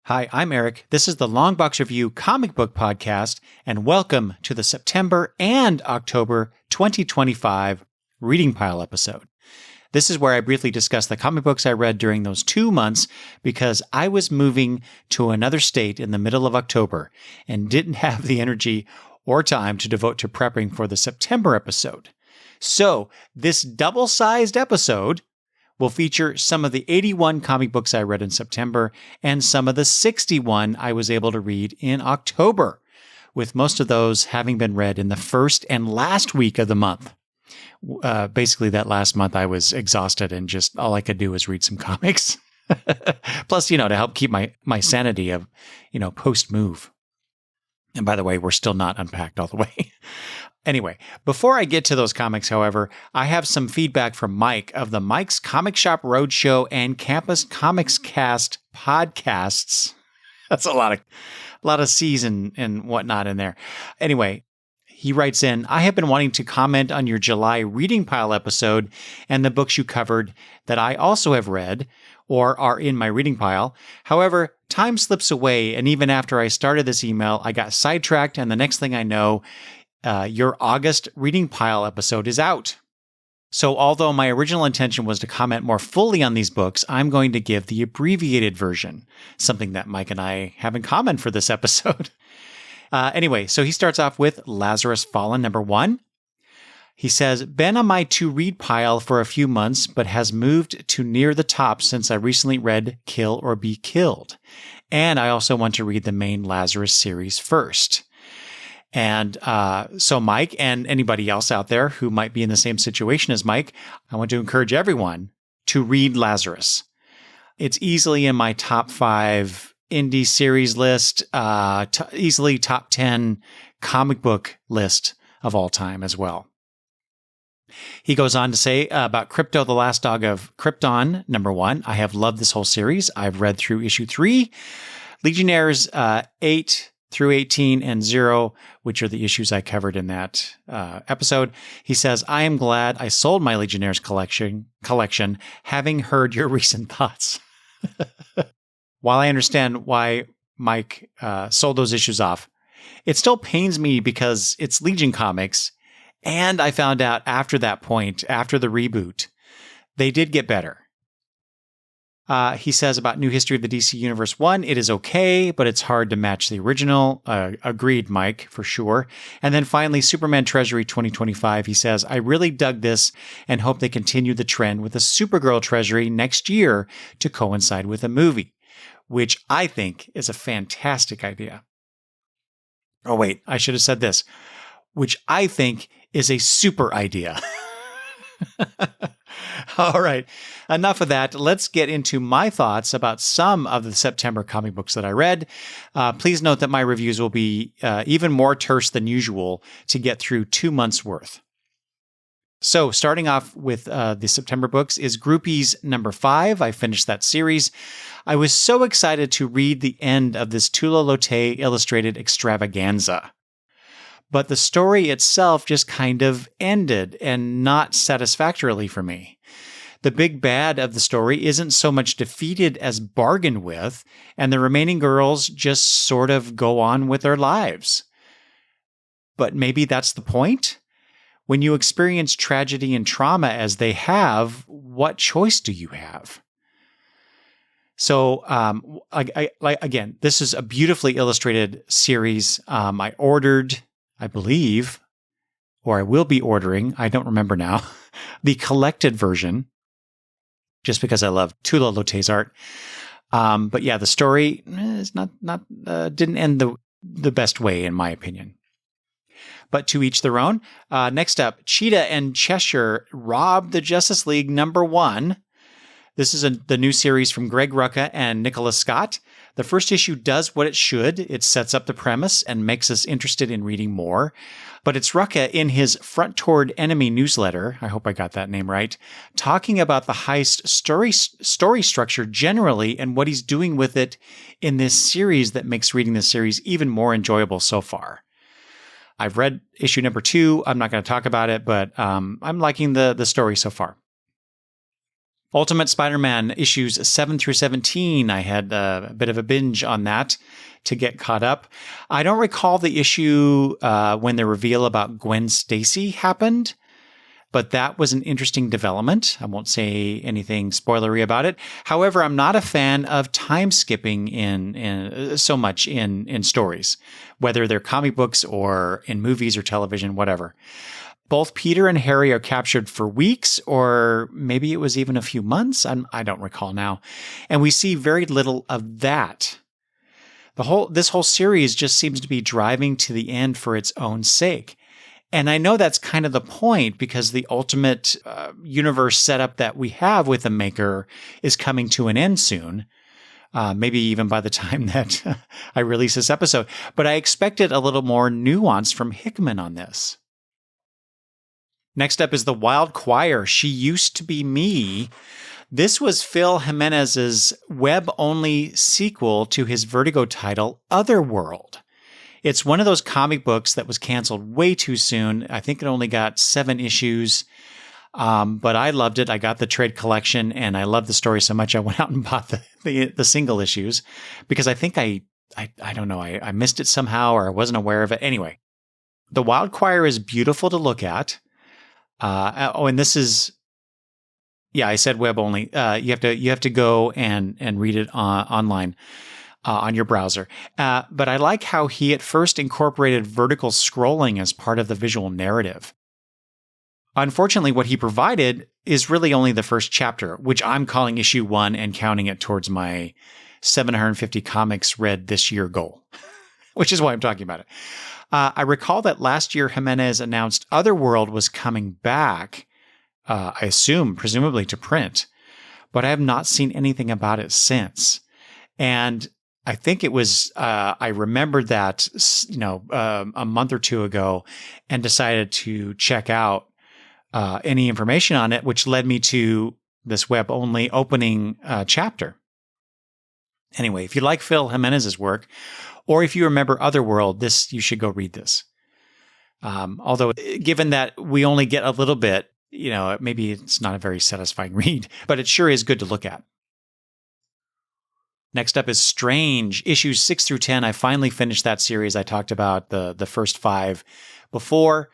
Hi, I'm Eric. This is the Long Box Review comic book podcast, and welcome to the September and October 2025 Reading Pile episode. This is where I briefly discuss the comic books I read during those 2 months because I was moving to another state in the middle of October and didn't have the energy or time to devote to prepping for the September episode. So, this double-sized episode will feature some of the 81 comic books I read in September and some of the 61 I was able to read in October, with most of those having been read in the first and last week of the month. Basically, that last month I was exhausted and just all I could do was read some comics. Plus, to help keep my sanity of, post-move. And by the way, we're still not unpacked all the way. Anyway, before I get to those comics, however, I have some feedback from Mike of the Mike's Comic Shop Roadshow and Campus Comics Cast podcasts. That's a lot of C's and whatnot in there. Anyway, he writes in, I have been wanting to comment on your July Reading Pile episode and the books you covered that I also have read or are in my reading pile. However, time slips away, and even after I started this email, I got sidetracked, and the next thing I know, your August Reading Pile episode is out. So although my original intention was to comment more fully on these books, I'm going to give the abbreviated version, something that Mike and I have in common for this episode. Anyway, so he starts off with Lazarus Fallen, number 1. He says, been on my to-read pile for a few months, but has moved to near the top since I recently read Kill or Be Killed. And I also want to read the main Lazarus series first. And so Mike and anybody else out there who might be in the same situation as Mike, I want to encourage everyone to read Lazarus. It's easily in my top 5 indie series list, easily top 10 comic book list of all time as well. He goes on to say about Krypto, the Last Dog of Krypton, number 1. I have loved this whole series. I've read through issue 3, Legionnaires 8 through 18 and 0, which are the issues I covered in that episode. He says, I am glad I sold my Legionnaires collection, having heard your recent thoughts. While I understand why Mike sold those issues off, it still pains me because it's Legion comics. And I found out after that point, after the reboot, they did get better. He says about New History of the DC Universe 1, it is okay, but it's hard to match the original. Agreed, Mike, for sure. And then finally, Superman Treasury 2025, he says, I really dug this and hope they continue the trend with a Supergirl Treasury next year to coincide with a movie, which I think is a fantastic idea. Oh, wait, I should have said this, which I think is a super idea. All right, enough of that. Let's get into my thoughts about some of the September comic books that I read. Please note that my reviews will be even more terse than usual to get through 2 months' worth. So starting off with the September books is Groupies number 5. I finished that series. I was so excited to read the end of this Tula Lotay illustrated extravaganza. But the story itself just kind of ended, and not satisfactorily for me. The big bad of the story isn't so much defeated as bargained with, and the remaining girls just sort of go on with their lives. But maybe that's the point? When you experience tragedy and trauma as they have, what choice do you have? So, again, this is a beautifully illustrated series. I ordered, I believe, or I will be ordering, I don't remember now, the collected version, just because I love Tula Lotay's art. But yeah, the story is didn't end the best way, in my opinion. But to each their own. Next up, Cheetah and Cheshire robbed the Justice League number 1. This is the new series from Greg Rucka and Nicholas Scott. The first issue does what it should. It sets up the premise and makes us interested in reading more. But it's Rucka in his Front Toward Enemy newsletter, I hope I got that name right, talking about the heist story structure generally and what he's doing with it in this series that makes reading this series even more enjoyable so far. I've read issue number 2. I'm not going to talk about it, but I'm liking the story so far. Ultimate Spider-Man issues 7 through 17. I had a bit of a binge on that to get caught up. I don't recall the issue when the reveal about Gwen Stacy happened, but that was an interesting development. I won't say anything spoilery about it. However, I'm not a fan of time skipping in so much in stories, whether they're comic books or in movies or television, whatever. Both Peter and Harry are captured for weeks, or maybe it was even a few months. I don't recall now. And we see very little of that. This whole series just seems to be driving to the end for its own sake. And I know that's kind of the point, because the ultimate universe setup that we have with the Maker is coming to an end soon. Maybe even by the time that I release this episode. But I expected a little more nuance from Hickman on this. Next up is The Wild Choir, She Used to Be Me. This was Phil Jimenez's web-only sequel to his Vertigo title, Otherworld. It's one of those comic books that was canceled way too soon. I think it only got 7 issues, but I loved it. I got the trade collection, and I loved the story so much I went out and bought the single issues, because I think I don't know, I missed it somehow, or I wasn't aware of it. Anyway, The Wild Choir is beautiful to look at. And this is, I said web only. You have to go and read it online on your browser. But I like how he at first incorporated vertical scrolling as part of the visual narrative. Unfortunately, what he provided is really only the first chapter, which I'm calling issue 1 and counting it towards my 750 comics read this year goal, which is why I'm talking about it. I recall that last year Jimenez announced Otherworld was coming back, I assume, presumably to print, but I have not seen anything about it since. And I think it was, I remembered that, a month or two ago, and decided to check out any information on it, which led me to this web-only opening chapter. Anyway, if you like Phil Jimenez's work, or if you remember Otherworld, you should go read this. Although, given that we only get a little bit, maybe it's not a very satisfying read, but it sure is good to look at. Next up is Strange, issues 6 through 10. I finally finished that series. I talked about the first 5 before,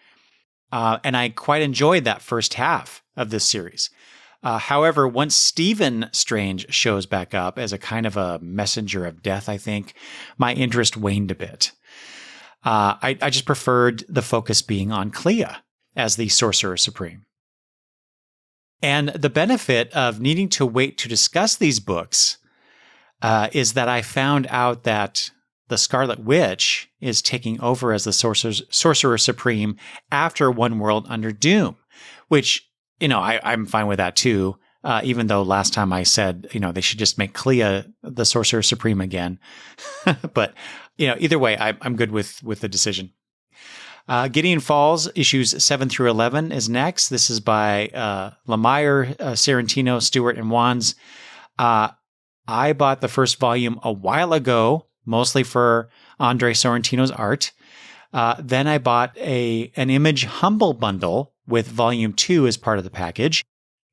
and I quite enjoyed that first half of this series. However, once Stephen Strange shows back up as a kind of a messenger of death, I think, my interest waned a bit. I just preferred the focus being on Clea as the Sorcerer Supreme. And the benefit of needing to wait to discuss these books is that I found out that the Scarlet Witch is taking over as the Sorcerer Supreme after One World Under Doom, which, I'm fine with that too, even though last time I said, they should just make Clea the Sorcerer Supreme again. But, either way, I'm good with the decision. Gideon Falls, issues 7 through 11 is next. This is by Lemire, Sorrentino, Stewart, and Wands. I bought the first volume a while ago, mostly for Andre Sorrentino's art. Then I bought an Image Humble bundle with volume 2 as part of the package,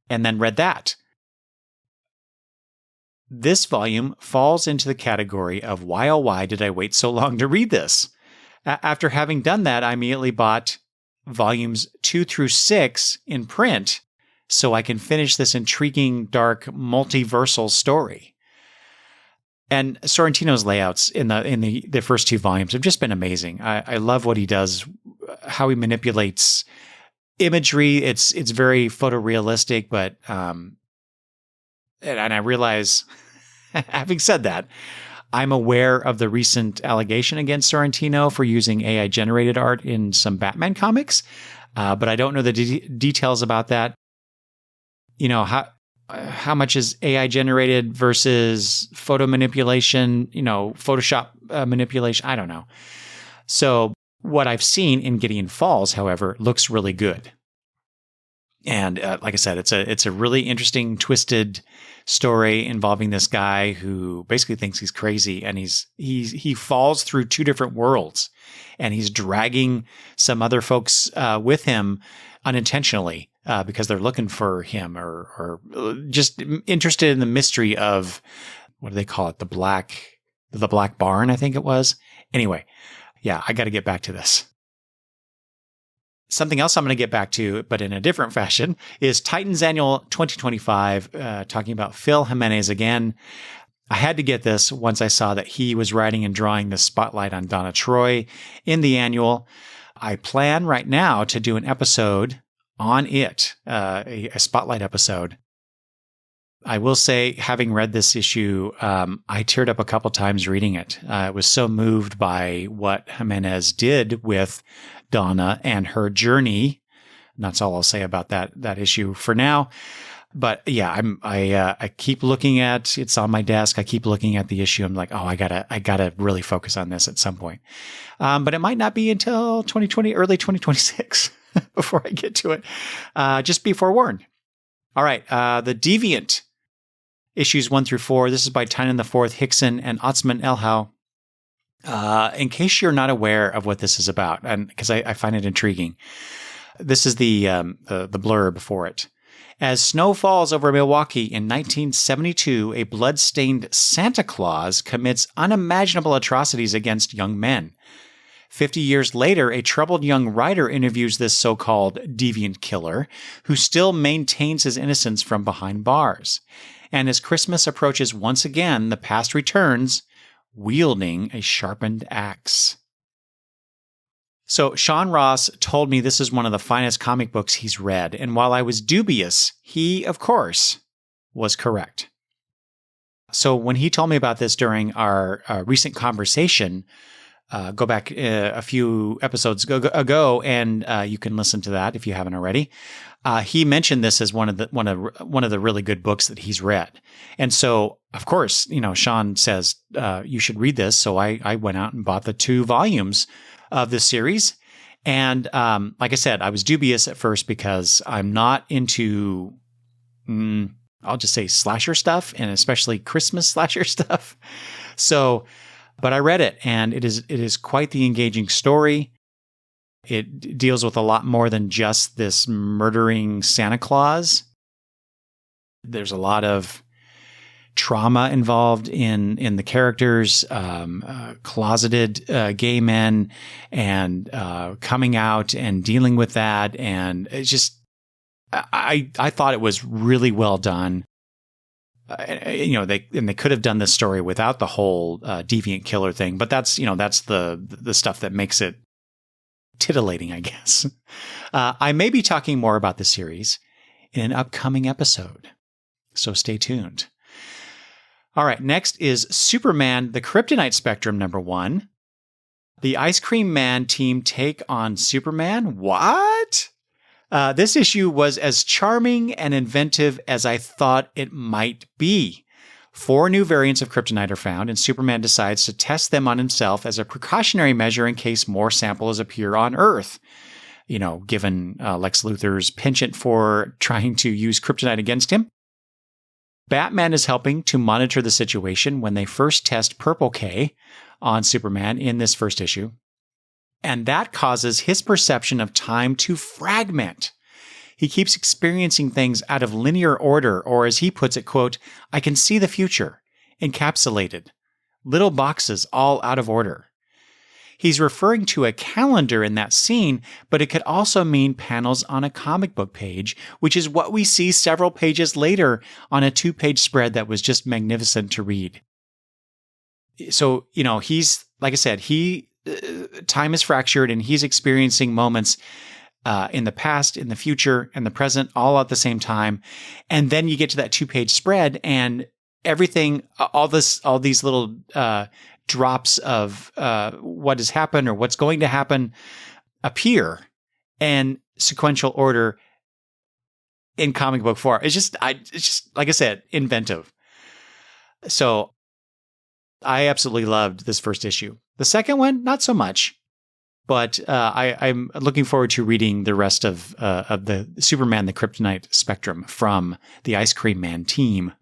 and then read that. This volume falls into the category of why oh why did I wait so long to read this? After having done that, I immediately bought volumes 2 through 6 in print so I can finish this intriguing, dark, multiversal story. And Sorrentino's layouts in the first 2 volumes have just been amazing. I love what he does, how he manipulates imagery. It's very photorealistic, but and I realize, having said that, I'm aware of the recent allegation against Sorrentino for using AI generated art in some Batman comics, but I don't know the details about that. How much is AI generated versus photo manipulation, Photoshop manipulation? I don't know. So what I've seen in Gideon Falls, however, looks really good. And like I said, it's a really interesting, twisted story involving this guy who basically thinks he's crazy, and he falls through 2 different worlds, and he's dragging some other folks with him unintentionally because they're looking for him or just interested in the mystery of, what do they call it? The Black Barn, I think it was. Anyway, yeah, I got to get back to this. Something else I'm going to get back to, but in a different fashion, is Titans Annual 2025, talking about Phil Jimenez again. I had to get this once I saw that he was writing and drawing the spotlight on Donna Troy in the annual. I plan right now to do an episode on it, a spotlight episode. I will say, having read this issue, I teared up a couple times reading it. I was so moved by what Jimenez did with Donna and her journey. And that's all I'll say about that issue for now. But yeah, I keep looking at it's on my desk. I keep looking at the issue. I'm like, oh, I gotta really focus on this at some point. But it might not be until early 2026 before I get to it. Just be forewarned. All right. The Deviant issues 1 through 4. This is by Tynan IV, Hickson, and Otsman Elhau. In case you're not aware of what this is about, and because I find it intriguing, this is the blurb for it. As snow falls over Milwaukee in 1972, a blood-stained Santa Claus commits unimaginable atrocities against young men. 50 years later, a troubled young writer interviews this so-called deviant killer, who still maintains his innocence from behind bars. And as Christmas approaches once again, the past returns, wielding a sharpened axe. So Sean Ross told me this is one of the finest comic books he's read, and while I was dubious, he, of course, was correct. So when he told me about this during our recent conversation, go back a few episodes ago, and you can listen to that if you haven't already. He mentioned this as one of the really good books that he's read, and so of course, Sean says you should read this. So I went out and bought the 2 volumes of this series, and like I said, I was dubious at first because I'm not into, I'll just say slasher stuff, and especially Christmas slasher stuff. So. But I read it, and it is quite the engaging story. It deals with a lot more than just this murdering Santa Claus. There's a lot of trauma involved in the characters, closeted gay men, and coming out and dealing with that. And it's just, I thought it was really well done. They could have done this story without the whole deviant killer thing, but that's the stuff that makes it titillating, I guess. I may be talking more about the series in an upcoming episode, so stay tuned. All right, next is Superman, the Kryptonite Spectrum #1. The Ice Cream Man team take on Superman? What? This issue was as charming and inventive as I thought it might be. 4 new variants of Kryptonite are found, and Superman decides to test them on himself as a precautionary measure in case more samples appear on Earth. Given Lex Luthor's penchant for trying to use Kryptonite against him. Batman is helping to monitor the situation when they first test Purple K on Superman in this first issue. And that causes his perception of time to fragment. He keeps experiencing things out of linear order, or as he puts it, quote, I can see the future, encapsulated, little boxes all out of order. He's referring to a calendar in that scene, but it could also mean panels on a comic book page, which is what we see several pages later on a 2-page spread that was just magnificent to read. So, he's, like I said, time is fractured, and he's experiencing moments in the past, in the future, and the present, all at the same time. And then you get to that 2-page spread, and everything, all these little drops of what has happened or what's going to happen appear in sequential order in comic book form. It's just like I said, inventive. So I absolutely loved this first issue. The second one, not so much, but I'm looking forward to reading the rest of the Superman, the Kryptonite Spectrum from the Ice Cream Man team.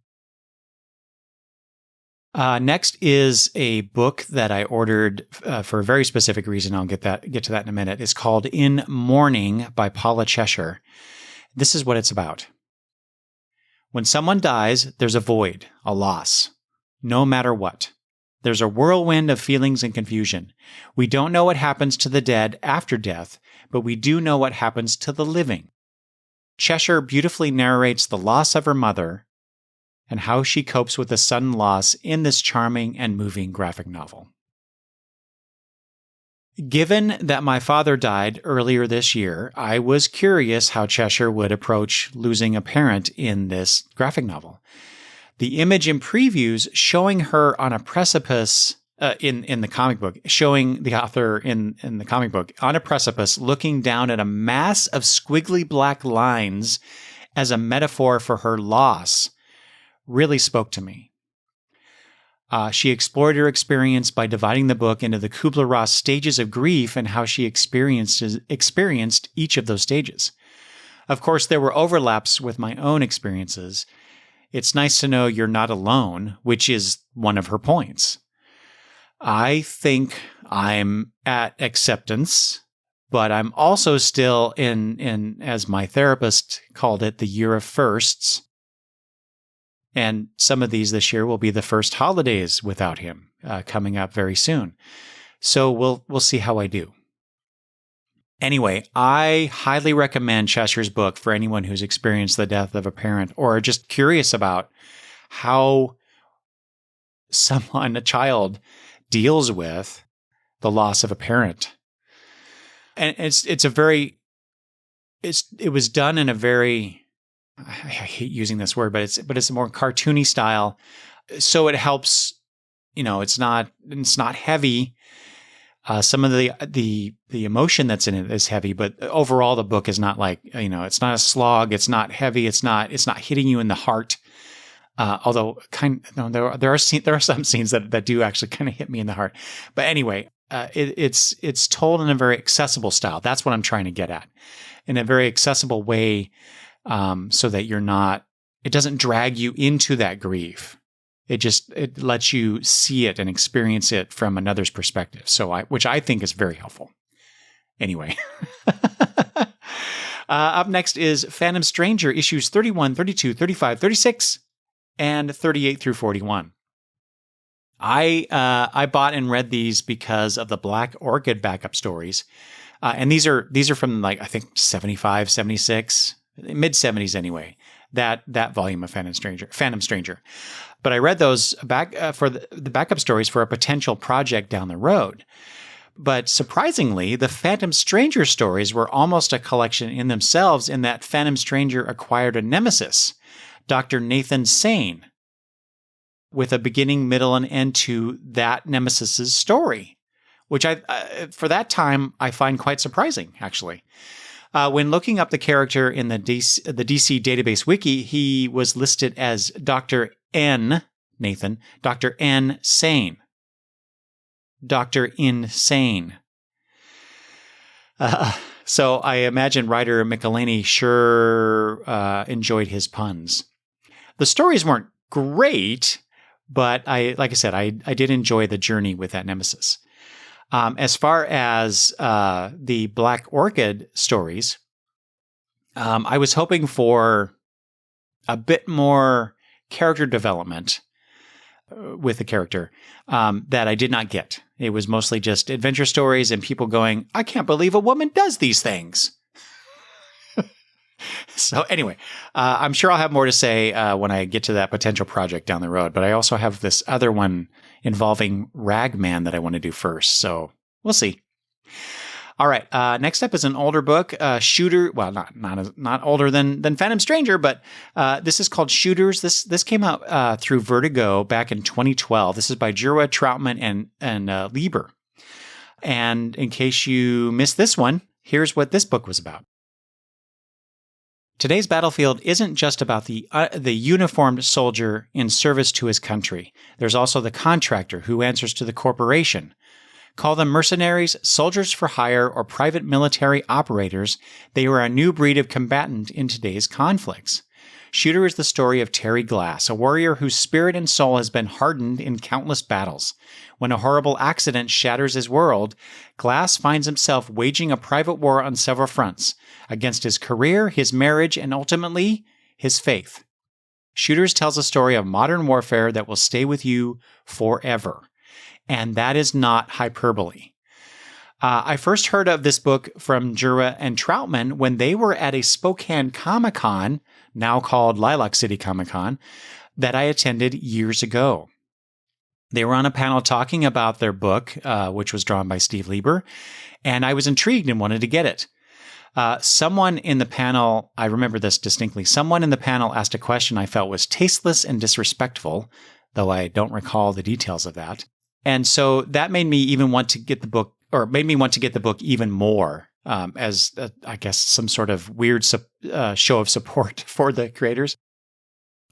Next is a book that I ordered for a very specific reason. I'll get to that in a minute. It's called In Mourning by Paula Cheshire. This is what it's about. When someone dies, there's a void, a loss, no matter what. There's a whirlwind of feelings and confusion. We don't know what happens to the dead after death, but we do know what happens to the living. Cheshire beautifully narrates the loss of her mother and how she copes with the sudden loss in this charming and moving graphic novel. Given that my father died earlier this year, I was curious how Cheshire would approach losing a parent in this graphic novel. The image in previews showing her on a precipice in the comic book, showing the author in the comic book on a precipice looking down at a mass of squiggly black lines as a metaphor for her loss really spoke to me. She explored her experience by dividing the book into the Kubler-Ross stages of grief and how she experienced each of those stages. Of course, there were overlaps with my own experiences. It's nice to know you're not alone, which is one of her points. I think I'm at acceptance, but I'm also still in, as my therapist called it, the year of firsts. And some of these this year will be the first holidays without him coming up very soon. So we'll see how I do. Anyway, I highly recommend Cheshire's book for anyone who's experienced the death of a parent or are just curious about how a child, deals with the loss of a parent. And it was done in a very, I hate using this word, but it's a more cartoony style. So it helps, it's not heavy. Some of the emotion that's in it is heavy, but overall the book is not like, it's not a slog. It's not heavy. It's not hitting you in the heart. Although there are some scenes that do actually kind of hit me in the heart. But anyway, it's told in a very accessible style. That's what I'm trying to get at, in a very accessible way, so that it doesn't drag you into that grief. It lets you see it and experience it from another's perspective. Which I think is very helpful. Anyway. Up next is Phantom Stranger, issues 31, 32, 35, 36, and 38 through 41. I bought and read these because of the Black Orchid backup stories. And these are from I think 75, 76, mid 70s anyway, that volume of Phantom Stranger. But I read those back for the backup stories for a potential project down the road. But surprisingly, the Phantom Stranger stories were almost a collection in themselves, in that Phantom Stranger acquired a nemesis, Dr. Nathan Sane, with a beginning, middle, and end to that nemesis's story, which for that time I find quite surprising, actually. When looking up the character in the DC database wiki, he was listed as Dr. N. Sane. Dr. Insane. So I imagine writer Michelini sure enjoyed his puns. The stories weren't great, but like I said, I did enjoy the journey with that nemesis. As far as the Black Orchid stories, I was hoping for a bit more character development with the character that I did not get. It was mostly just adventure stories and people going, I can't believe a woman does these things. So anyway, I'm sure I'll have more to say when I get to that potential project down the road. But I also have this other one involving Ragman that I want to do first. So we'll see. All right. Next up is an older book, Shooter. Well, not older than Phantom Stranger, but this is called Shooters. This came out through Vertigo back in 2012. This is by Jirwa Troutman and Lieber. And in case you missed this one, here's what this book was about. Today's battlefield isn't just about the uniformed soldier in service to his country. There's also the contractor who answers to the corporation. Call them mercenaries, soldiers for hire, or private military operators. They are a new breed of combatant in today's conflicts. Shooter is the story of Terry Glass, a warrior whose spirit and soul has been hardened in countless battles. When a horrible accident shatters his world, Glass finds himself waging a private war on several fronts, against his career, his marriage, and ultimately, his faith. Shooters tells a story of modern warfare that will stay with you forever. And that is not hyperbole. I first heard of this book from Jura and Troutman when they were at a Spokane Comic-Con, now called Lilac City Comic-Con, that I attended years ago. They were on a panel talking about their book, which was drawn by Steve Lieber, and I was intrigued and wanted to get it. Someone in the panel, I remember this distinctly, someone in the panel asked a question I felt was tasteless and disrespectful, though I don't recall the details of that. And so that made me even want to get the book, or made me want to get the book even more, as I guess some sort of weird show of support for the creators.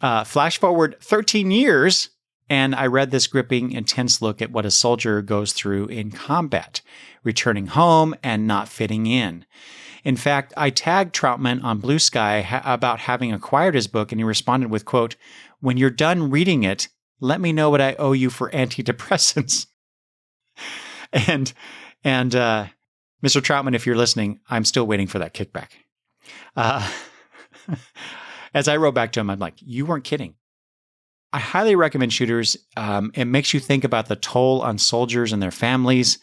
Flash forward 13 years, and I read this gripping, intense look at what a soldier goes through in combat, returning home and not fitting in. In fact, I tagged Troutman on Blue Sky about having acquired his book, and he responded with, quote, "When you're done reading it, let me know what I owe you for antidepressants." And Mr. Troutman, if you're listening, I'm still waiting for that kickback. As I wrote back to him, I'm like, you weren't kidding. I highly recommend Shooters. It makes you think about the toll on soldiers and their families.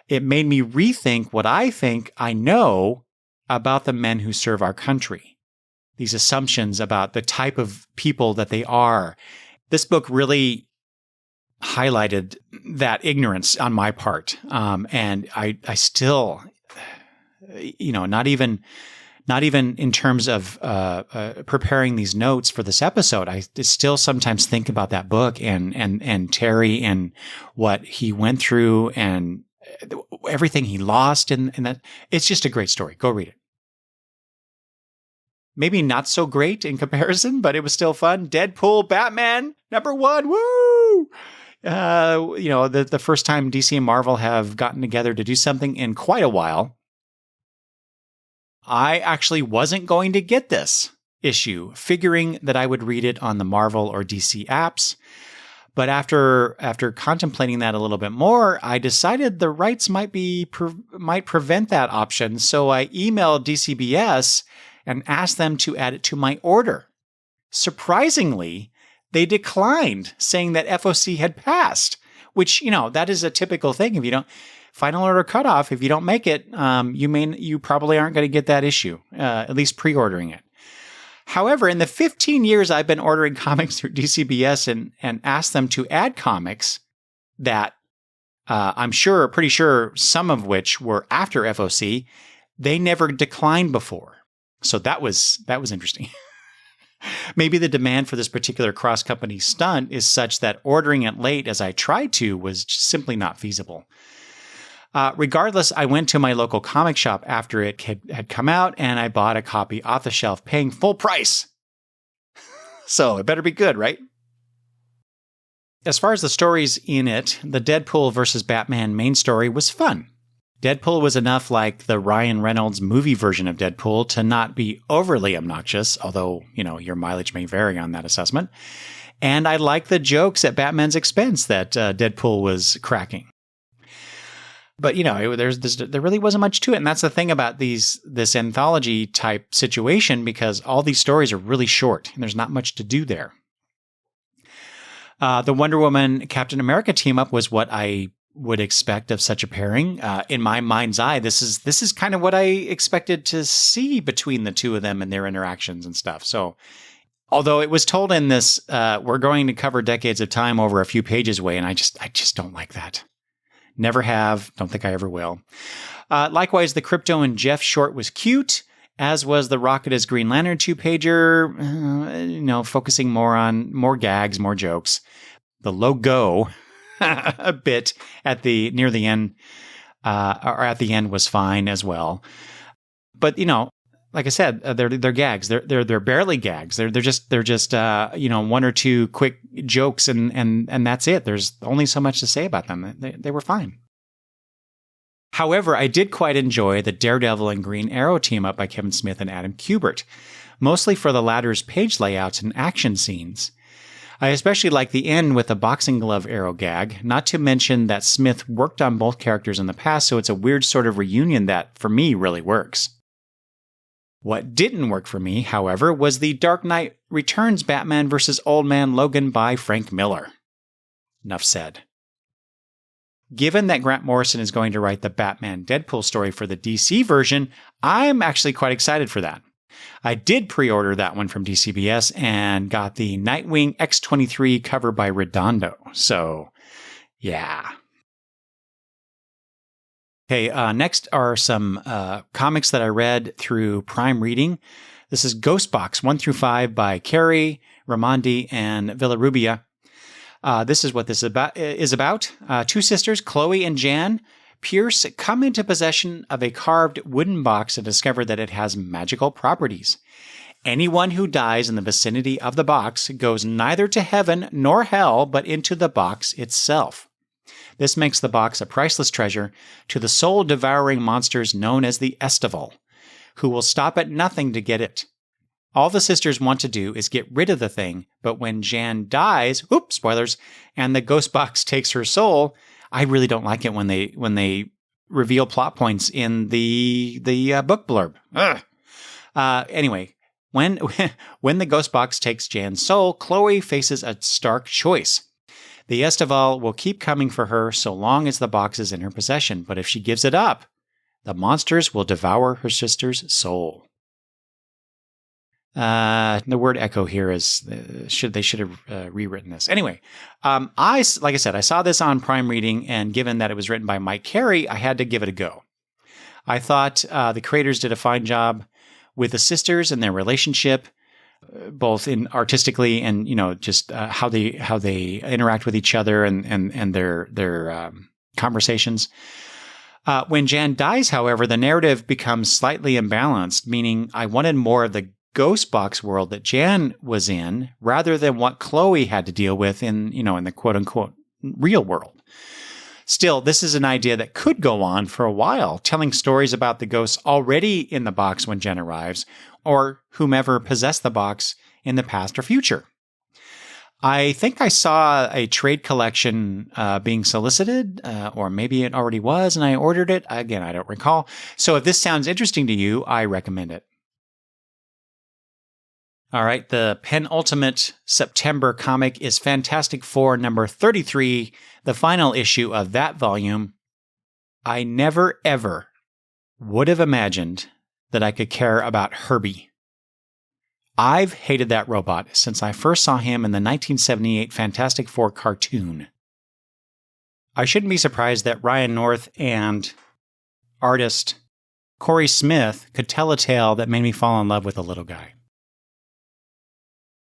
It made me rethink what I think I know about the men who serve our country. These assumptions about the type of people that they are. This book really highlighted that ignorance on my part. And I still, not even in terms of preparing these notes for this episode, I still sometimes think about that book and Terry and what he went through and everything he lost. And that it's just a great story. Go read it. Maybe not so great in comparison, but it was still fun. Deadpool, Batman, #1. Woo! The first time DC and Marvel have gotten together to do something in quite a while. I actually wasn't going to get this issue, figuring that I would read it on the Marvel or DC apps. But after contemplating that a little bit more, I decided the rights might prevent that option. So I emailed DCBS and asked them to add it to my order. Surprisingly, they declined, saying that FOC had passed, which, that is a typical thing. If you don't, final order cutoff, if you don't make it, you probably aren't going to get that issue, at least pre-ordering it. However, in the 15 years I've been ordering comics through DCBS and asked them to add comics that pretty sure some of which were after FOC, they never declined before. So that was interesting. Maybe the demand for this particular cross-company stunt is such that ordering it late, as I tried to, was simply not feasible. Regardless, I went to my local comic shop after it had come out, and I bought a copy off the shelf, paying full price. So it better be good, right? As far as the stories in it, the Deadpool versus Batman main story was fun. Deadpool was enough like the Ryan Reynolds movie version of Deadpool to not be overly obnoxious, although, your mileage may vary on that assessment. And I like the jokes at Batman's expense that Deadpool was cracking. But, there really wasn't much to it. And that's the thing about this anthology type situation, because all these stories are really short and there's not much to do there. The Wonder Woman Captain America team up was what I would expect of such a pairing. In my mind's eye, this is kind of what I expected to see between the two of them and their interactions and stuff. So, although it was told in this, we're going to cover decades of time over a few pages away, and I just don't like that. Never have. Don't think I ever will. Likewise, the Krypto and Jeff short was cute, as was the Rocket as Green Lantern 2-pager, focusing more on more gags, more jokes. The logo a bit near the end, or at the end was fine as well. But, like I said, they're gags. They're barely gags. They're just one or two quick jokes and that's it. There's only so much to say about them. They were fine. However, I did quite enjoy the Daredevil and Green Arrow team up by Kevin Smith and Adam Kubert. mostly for the latter's page layouts and action scenes. I especially like the end with the boxing glove arrow gag, not to mention that Smith worked on both characters in the past, so it's a weird sort of reunion that, for me, really works. What didn't work for me, however, was the Dark Knight Returns Batman vs. Old Man Logan by Frank Miller. Enough said. Given that Grant Morrison is going to write the Batman Deadpool story for the DC version, I'm actually quite excited for that. I did pre-order that one from DCBS and got the Nightwing X23 cover by Redondo. So, yeah. Okay, next are some comics that I read through Prime Reading. This is Ghostbox 1 through 5 by Carey, Raimondi, and Villarrubia. This is what this is about. Two sisters, Chloe and Jan Pierce, come into possession of a carved wooden box and discover that it has magical properties. Anyone who dies in the vicinity of the box goes neither to heaven nor hell, but into the box itself. This makes the box a priceless treasure to the soul-devouring monsters known as the Estival, who will stop at nothing to get it. All the sisters want to do is get rid of the thing, but when Jan dies, spoilers, and the ghost box takes her soul, I really don't like it when they reveal plot points in the book blurb. Anyway, when the ghost box takes Jan's soul, Chloe faces a stark choice. The Estival will keep coming for her so long as the box is in her possession, but if she gives it up, the monsters will devour her sister's soul. The word echo here is, they should have rewritten this. Anyway, like I said, I saw this on Prime Reading, and given that it was written by Mike Carey, I had to give it a go. I thought the creators did a fine job with the sisters and their relationship, both in artistically and, just how they interact with each other and their conversations. When Jan dies, however, the narrative becomes slightly imbalanced, meaning I wanted more of the Ghostbox world that Jan was in, rather than what Chloe had to deal with in the quote-unquote real world. Still, this is an idea that could go on for a while, telling stories about the ghosts already in the box when Jen arrives, or whomever possessed the box in the past or future. I think I saw a trade collection being solicited, or maybe it already was, and I ordered it. Again, I don't recall. So if this sounds interesting to you, I recommend it. All right, the penultimate September comic is Fantastic Four number 33, the final issue of that volume. I never, ever would have imagined that I could care about Herbie. I've hated that robot since I first saw him in the 1978 Fantastic Four cartoon. I shouldn't be surprised that Ryan North and artist Corey Smith could tell a tale that made me fall in love with the little guy.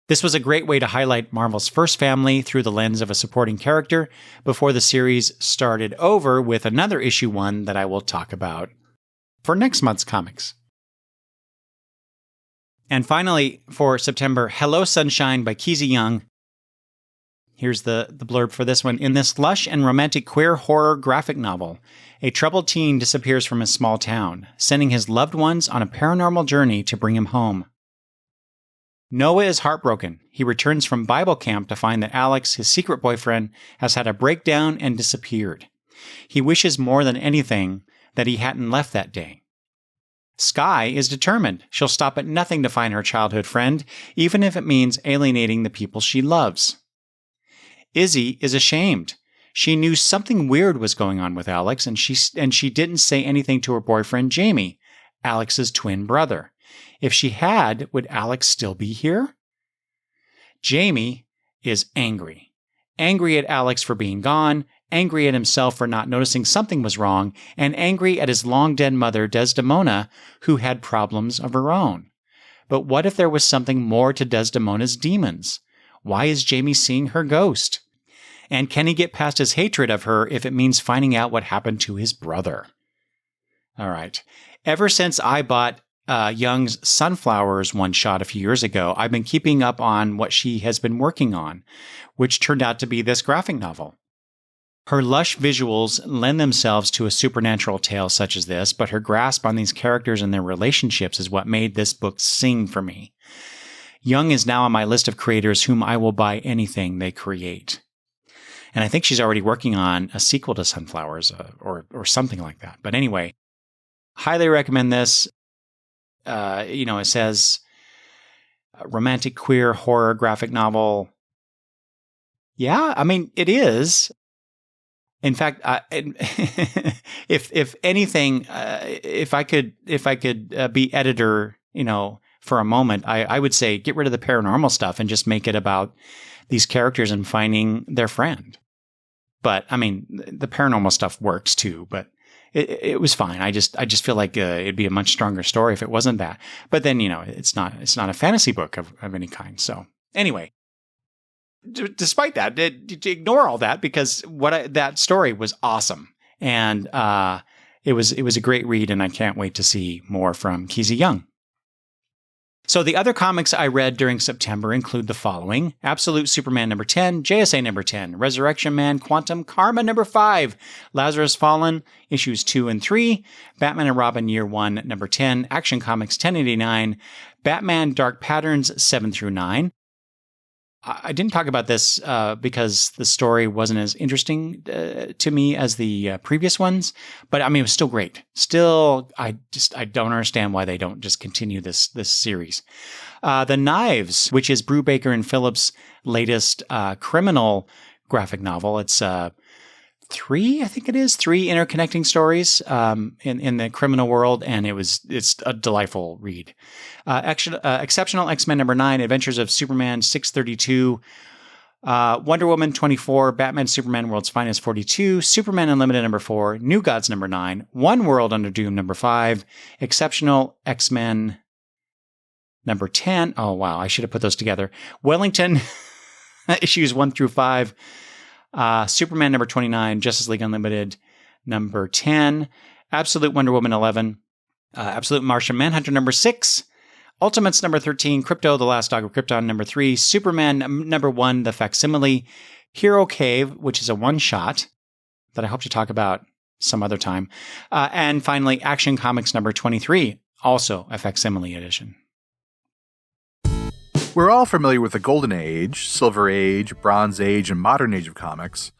This was a great way to highlight Marvel's first family through the lens of a supporting character before the series started over with another issue 1 that I will talk about for next month's comics. And finally, for September, Hello Sunshine by Keezy Young. Here's the blurb for this one. In this lush and romantic queer horror graphic novel, a troubled teen disappears from his small town, sending his loved ones on a paranormal journey to bring him home. Noah is heartbroken. He returns from Bible camp to find that Alex, his secret boyfriend, has had a breakdown and disappeared. He wishes more than anything that he hadn't left that day. Sky is determined. She'll stop at nothing to find her childhood friend, even if it means alienating the people she loves. Izzy is ashamed. She knew something weird was going on with Alex, and she didn't say anything to her boyfriend, Jamie, Alex's twin brother. If she had, would Alex still be here? Jamie is angry. Angry at Alex for being gone, angry at himself for not noticing something was wrong, and angry at his long-dead mother, Desdemona, who had problems of her own. But what if there was something more to Desdemona's demons? Why is Jamie seeing her ghost? And can he get past his hatred of her if it means finding out what happened to his brother? All right. Ever since I bought Young's Sunflowers one-shot a few years ago, I've been keeping up on what she has been working on, which turned out to be this graphic novel. Her lush visuals lend themselves to a supernatural tale such as this, but her grasp on these characters and their relationships is what made this book sing for me. Young is now on my list of creators whom I will buy anything they create. And I think she's already working on a sequel to Sunflowers or something like that. But anyway, highly recommend this. It says romantic queer horror graphic novel. Yeah, I mean, it is. In fact, if anything, if I could be editor, for a moment, I would say get rid of the paranormal stuff and just make it about these characters and finding their friend. But I mean, the paranormal stuff works too, but it was fine. I just feel like it'd be a much stronger story if it wasn't that. But then, it's not a fantasy book of any kind. So anyway, despite that, ignore all that because that story was awesome. And it was a great read, and I can't wait to see more from Keezy Young. So the other comics I read during September include the following: Absolute Superman number 10, JSA number 10, Resurrection Man, Quantum Karma number 5, Lazarus Fallen, issues 2 and 3, Batman and Robin year 1 number 10, Action Comics 1089, Batman Dark Patterns 7 through 9. I didn't talk about this because the story wasn't as interesting to me as the previous ones, but I mean, it was still great. Still, I don't understand why they don't just continue this series. The Knives, which is Brubaker and Phillips' latest criminal graphic novel. It's three interconnecting stories in the criminal world, and it's a delightful read. Exceptional X-Men number 9, Adventures of Superman 632, Wonder Woman 24, Batman Superman World's Finest 42, Superman Unlimited number 4, New Gods number 9, One World Under Doom number 5, Exceptional X-Men number 10. Oh wow, I should have put those together. Wellington issues 1 through 5. Superman number 29, Justice League Unlimited number 10, Absolute Wonder Woman 11, Absolute Martian Manhunter number 6, Ultimates number 13, Krypto, The Last Dog of Krypton number 3, Superman number 1, The Facsimile, Hero Cave, which is a one-shot that I hope to talk about some other time, and finally Action Comics number 23, also a facsimile edition. We're all familiar with the Golden Age, Silver Age, Bronze Age, and Modern Age of comics,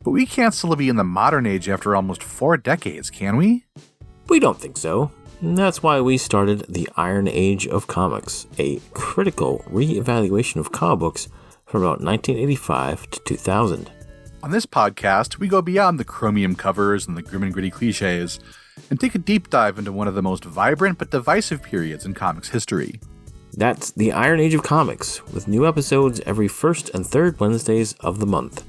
but we can't still be in the Modern Age after almost 4 decades, can we? We don't think so. And that's why we started the Iron Age of Comics, a critical re-evaluation of comic books from about 1985 to 2000. On this podcast, we go beyond the chromium covers and the grim and gritty cliches, and take a deep dive into one of the most vibrant but divisive periods in comics history. That's the Iron Age of Comics, with new episodes every first and third Wednesdays of the month.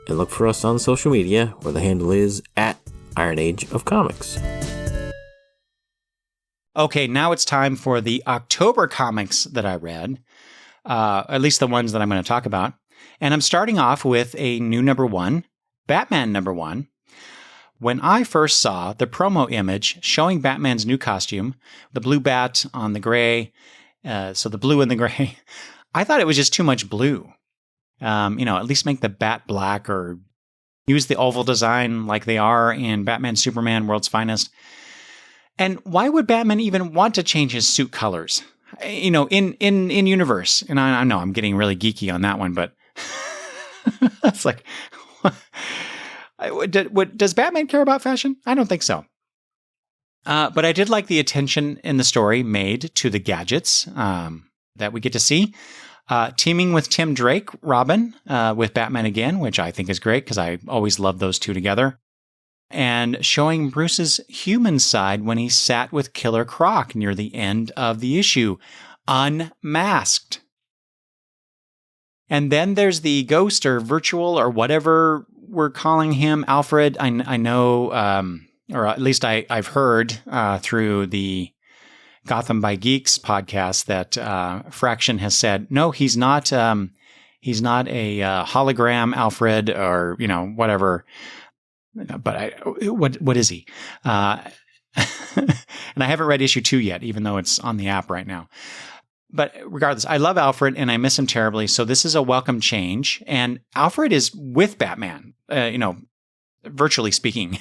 And look for us on social media, where the handle is @Iron Age of Comics. Okay, now it's time for the October comics that I read, at least the ones that I'm going to talk about. And I'm starting off with a new number 1, Batman number 1. When I first saw the promo image showing Batman's new costume, the blue bat on the gray, so the blue and the gray, I thought it was just too much blue. At least make the bat black or use the oval design like they are in Batman Superman World's Finest. And why would Batman even want to change his suit colors? In universe. And I know I'm getting really geeky on that one, but it's like, does Batman care about fashion? I don't think so. But I did like the attention in the story made to the gadgets that we get to see. Teaming with Tim Drake, Robin, with Batman again, which I think is great because I always love those two together. And showing Bruce's human side when he sat with Killer Croc near the end of the issue, unmasked. And then there's the ghost or virtual or whatever we're calling him, Alfred. I know, or at least I've heard through the Gotham by Geeks podcast that Fraction has said, no, he's not a hologram Alfred or, whatever. But what is he? And I haven't read issue 2 yet, even though it's on the app right now. But regardless, I love Alfred and I miss him terribly. So this is a welcome change. And Alfred is with Batman, virtually speaking.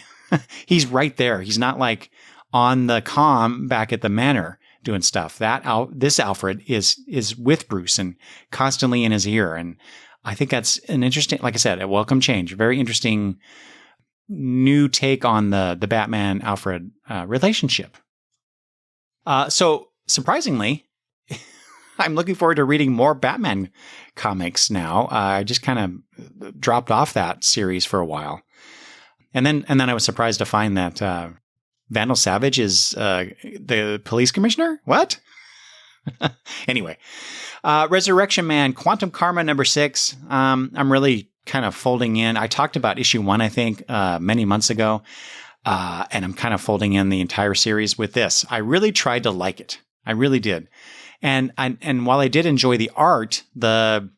He's right there. He's not like on the comm back at the manor doing stuff. This Alfred is with Bruce and constantly in his ear. And I think that's an interesting, like I said, a welcome change. Very interesting new take on the Batman Alfred relationship. So surprisingly, I'm looking forward to reading more Batman comics now. I just kind of dropped off that series for a while. And then I was surprised to find that Vandal Savage is the police commissioner? What? Anyway, Resurrection Man, Quantum Karma #6. I'm really kind of folding in. I talked about issue 1, I think, many months ago. And I'm kind of folding in the entire series with this. I really tried to like it. I really did. And while I did enjoy the art, the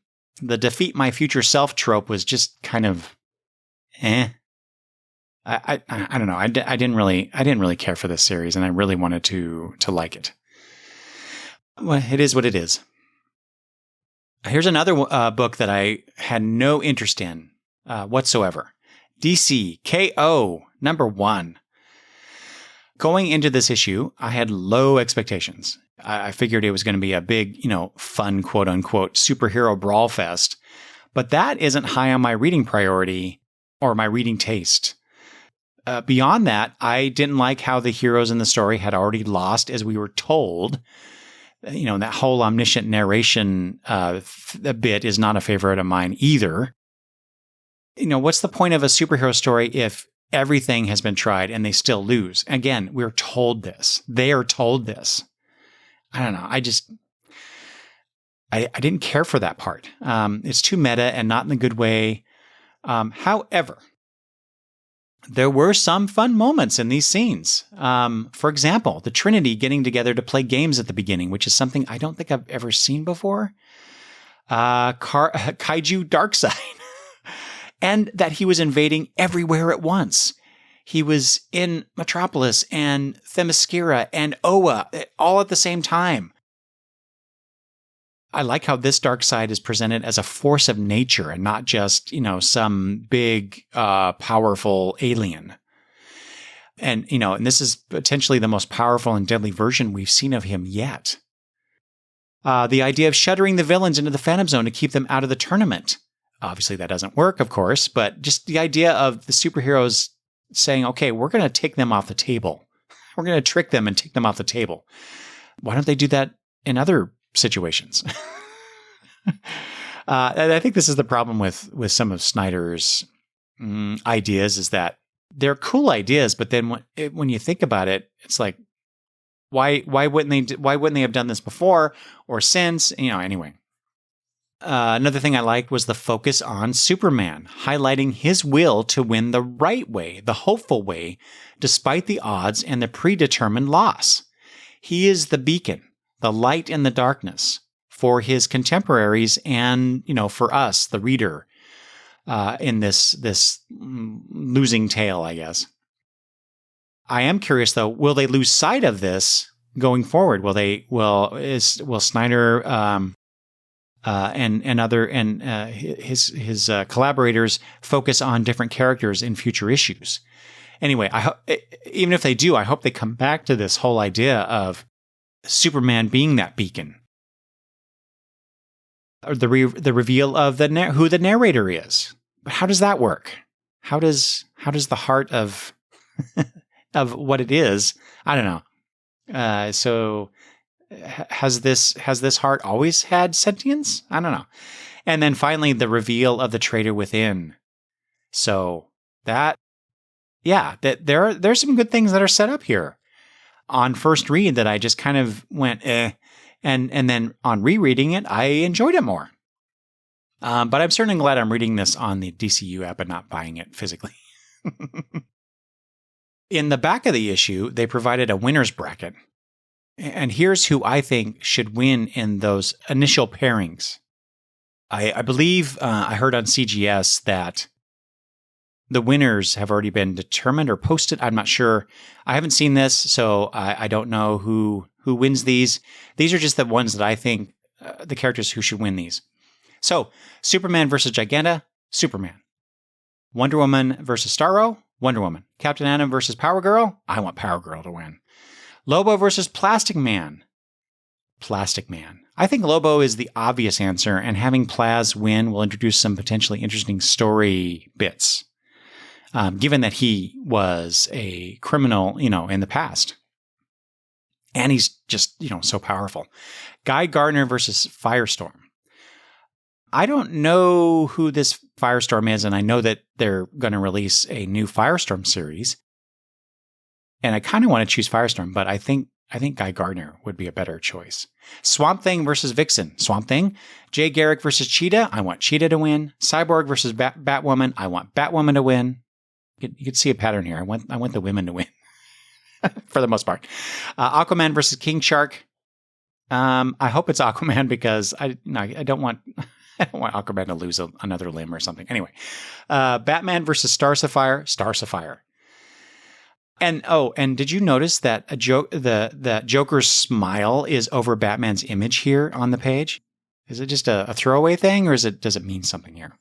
defeat my future self trope was just kind of I don't know. I didn't really care for this series, and I really wanted to like it. Well, it is what it is. Here's another book that I had no interest in whatsoever. DC KO #1. Going into this issue, I had low expectations. I figured it was going to be a big, fun, quote unquote, superhero brawl fest. But that isn't high on my reading priority or my reading taste. Beyond that, I didn't like how the heroes in the story had already lost, as we were told. That whole omniscient narration bit is not a favorite of mine either. What's the point of a superhero story if everything has been tried and they still lose? Again, we're told this. They are told this. I don't know. I didn't care for that part. It's too meta and not in a good way. However, there were some fun moments in these scenes. For example, the Trinity getting together to play games at the beginning, which is something I don't think I've ever seen before. Kaiju Darkseid. And that he was invading everywhere at once. He was in Metropolis and Themyscira and Oa all at the same time. I like how this Darkseid is presented as a force of nature and not just, some big, powerful alien. And, and this is potentially the most powerful and deadly version we've seen of him yet. The idea of shuttering the villains into the Phantom Zone to keep them out of the tournament. Obviously, that doesn't work, of course, but just the idea of the superheroes saying, okay, we're going to take them off the table. We're going to trick them and take them off the table. Why don't they do that in other situations? I think this is the problem with some of Snyder's ideas, is that they're cool ideas, but then when you think about it, it's like, why wouldn't they have done this before or since? Anyway. Another thing I liked was the focus on Superman, highlighting his will to win the right way, the hopeful way, despite the odds and the predetermined loss. He is the beacon, the light in the darkness for his contemporaries and, for us, the reader, in this losing tale, I guess. I am curious, though, will they lose sight of this going forward? Will Snyder his collaborators focus on different characters in future issues? Anyway, even if they do, I hope they come back to this whole idea of Superman being that beacon. Or the reveal of who the narrator is. But how does that work? How does the heart of of what it is? I don't know. So has this heart always had sentience? I don't know. And then finally, the reveal of the traitor within. So that there's some good things that are set up here on first read that I just kind of went and then on rereading it, I enjoyed it more. But I'm certainly glad I'm reading this on the DCU app and not buying it physically. In the back of the issue, they provided a winner's bracket. And here's who I think should win in those initial pairings. I believe I heard on CGS that the winners have already been determined or posted. I'm not sure. I haven't seen this, so I don't know who wins these. These are just the ones that I think, the characters who should win these. So, Superman versus Giganta, Superman. Wonder Woman versus Starro, Wonder Woman. Captain Atom versus Power Girl, I want Power Girl to win. Lobo versus Plastic Man, Plastic Man. I think Lobo is the obvious answer, and having Plaz win will introduce some potentially interesting story bits, given that he was a criminal, in the past. And he's just, so powerful. Guy Gardner versus Firestorm. I don't know who this Firestorm is, and I know that they're going to release a new Firestorm series. And I kind of want to choose Firestorm, but I think Guy Gardner would be a better choice. Swamp Thing versus Vixen. Swamp Thing. Jay Garrick versus Cheetah. I want Cheetah to win. Cyborg versus Batwoman. I want Batwoman to win. You can see a pattern here. I want the women to win for the most part. Aquaman versus King Shark. I hope it's Aquaman because I don't want Aquaman to lose another limb or something. Anyway, Batman versus Star Sapphire. Star Sapphire. And did you notice that that Joker's smile is over Batman's image here on the page? Is it just a throwaway thing, or does it mean something here?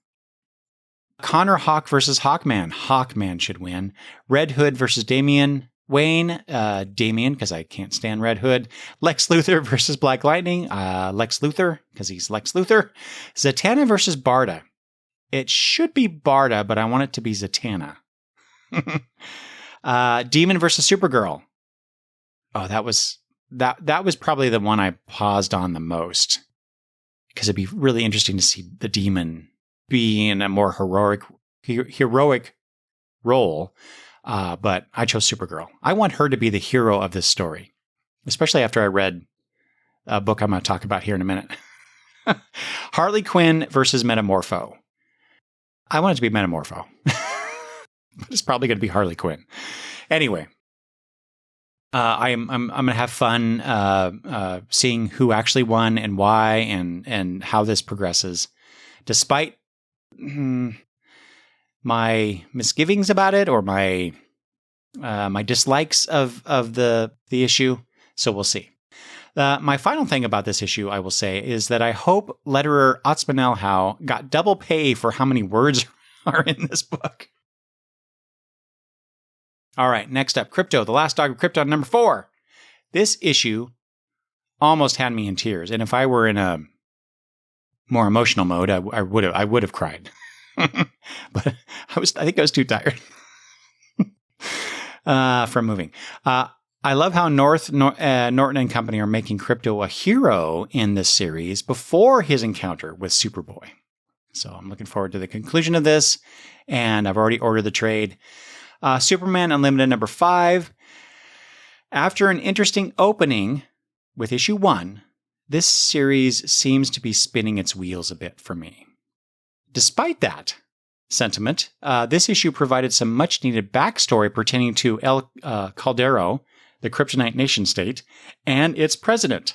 Connor Hawk versus Hawkman. Hawkman should win. Red Hood versus Damian Wayne. Damian, because I can't stand Red Hood. Lex Luthor versus Black Lightning. Lex Luthor, because he's Lex Luthor. Zatanna versus Barda. It should be Barda, but I want it to be Zatanna. Demon versus Supergirl. Oh, that was probably the one I paused on the most, because it'd be really interesting to see the Demon be in a more heroic role. But I chose Supergirl. I want her to be the hero of this story, especially after I read a book I'm going to talk about here in a minute. Harley Quinn versus Metamorpho. I want it to be Metamorpho. But it's probably going to be Harley Quinn. Anyway, I'm going to have fun seeing who actually won and why and how this progresses, despite my misgivings about it or my dislikes of the issue. So we'll see. My final thing about this issue, I will say, is that I hope letterer Otsmanel Howe got double pay for how many words are in this book. All right, next up, Krypto, the Last Dog of Krypton, number 4. This issue almost had me in tears, and if I were in a more emotional mode, I would have cried. But I think I was too tired from moving. I love how Norton and company are making Krypto a hero in this series before his encounter with Superboy. So I'm looking forward to the conclusion of this, and I've already ordered the trade. Superman Unlimited number 5. After an interesting opening with issue 1, this series seems to be spinning its wheels a bit for me. Despite that sentiment, this issue provided some much-needed backstory pertaining to El Caldero, the Kryptonite nation-state, and its president.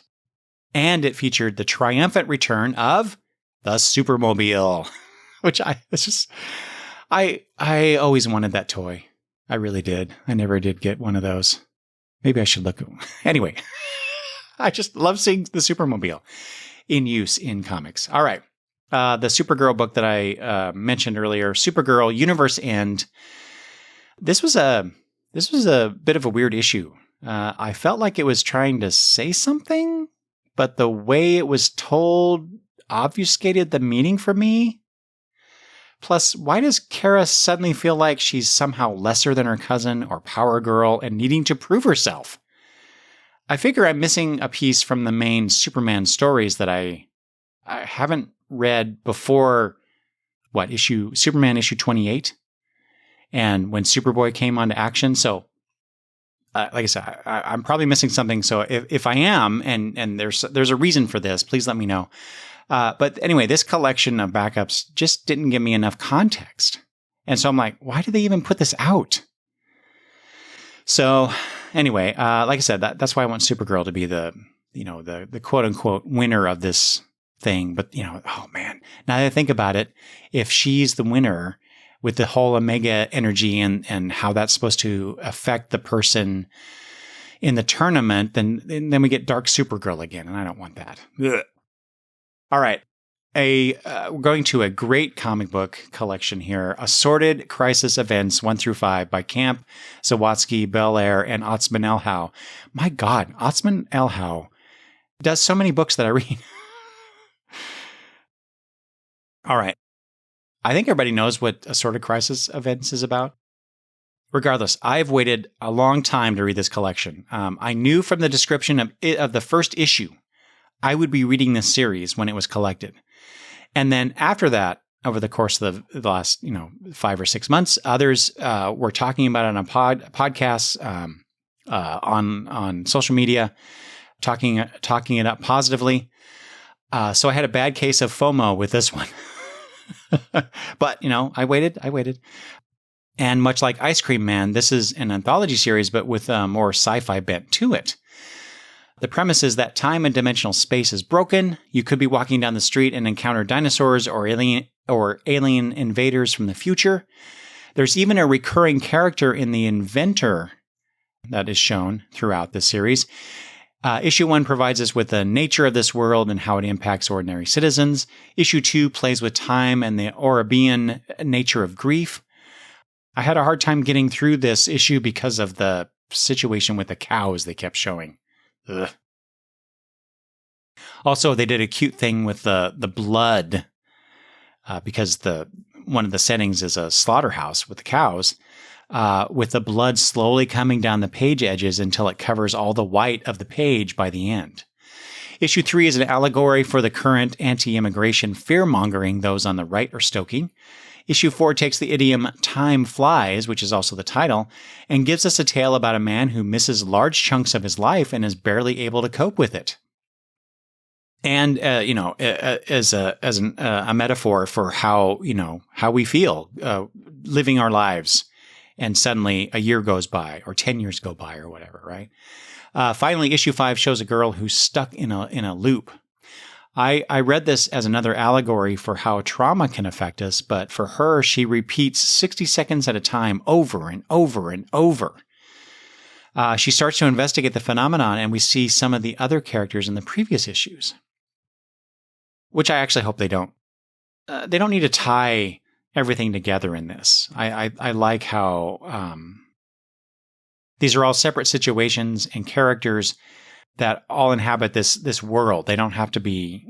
And it featured the triumphant return of the Supermobile, which I always wanted that toy. I really did. I never did get one of those. Maybe I should look. Anyway, I just love seeing the Supermobile in use in comics. All right. The Supergirl book that I mentioned earlier, Supergirl Universe End. This was a bit of a weird issue. I felt like it was trying to say something, but the way it was told obfuscated the meaning for me. Plus, why does Kara suddenly feel like she's somehow lesser than her cousin or Power Girl and needing to prove herself? I figure I'm missing a piece from the main Superman stories that I haven't read before, Superman issue 28? And when Superboy came onto action. So, like I said, I'm probably missing something. So if I am, and there's a reason for this, please let me know. But anyway, this collection of backups just didn't give me enough context. And so I'm like, why did they even put this out? So anyway, like I said, that's why I want Supergirl to be the quote unquote winner of this thing. But oh man, now that I think about it, if she's the winner with the whole Omega energy and how that's supposed to affect the person in the tournament, then we get Dark Supergirl again. And I don't want that. Ugh. All right. we're going to a great comic book collection here. Assorted Crisis Events 1 through 5 by Camp, Zawadzki, Belair, and Otsman Elhau. My God, Otsman Elhau does so many books that I read. All right. I think everybody knows what Assorted Crisis Events is about. Regardless, I've waited a long time to read this collection. I knew from the description of the first issue, I would be reading this series when it was collected. And then after that, over the course of the last 5 or 6 months, others were talking about it on podcasts, on social media, talking it up positively. So I had a bad case of FOMO with this one. But, I waited. And much like Ice Cream Man, this is an anthology series, but with a more sci-fi bent to it. The premise is that time and dimensional space is broken. You could be walking down the street and encounter dinosaurs or alien invaders from the future. There's even a recurring character in the Inventor that is shown throughout the series. Issue 1 provides us with the nature of this world and how it impacts ordinary citizens. Issue 2 plays with time and the Ouroborean nature of grief. I had a hard time getting through this issue because of the situation with the cows they kept showing. Ugh. Also, they did a cute thing with the blood because one of the settings is a slaughterhouse with the cows, with the blood slowly coming down the page edges until it covers all the white of the page by the end. Issue 3 is an allegory for the current anti-immigration fear-mongering those on the right are stoking. Issue 4 takes the idiom time flies, which is also the title, and gives us a tale about a man who misses large chunks of his life and is barely able to cope with it. And, as a metaphor for how we feel living our lives, and suddenly a year goes by or 10 years go by or whatever, right? Finally, issue 5 shows a girl who's stuck in a loop. I read this as another allegory for how trauma can affect us, but for her, she repeats 60 seconds at a time over and over and over. She starts to investigate the phenomenon, and we see some of the other characters in the previous issues, which I actually hope they don't. They don't need to tie everything together in this. I like how these are all separate situations and characters that all inhabit this world. They don't have to be,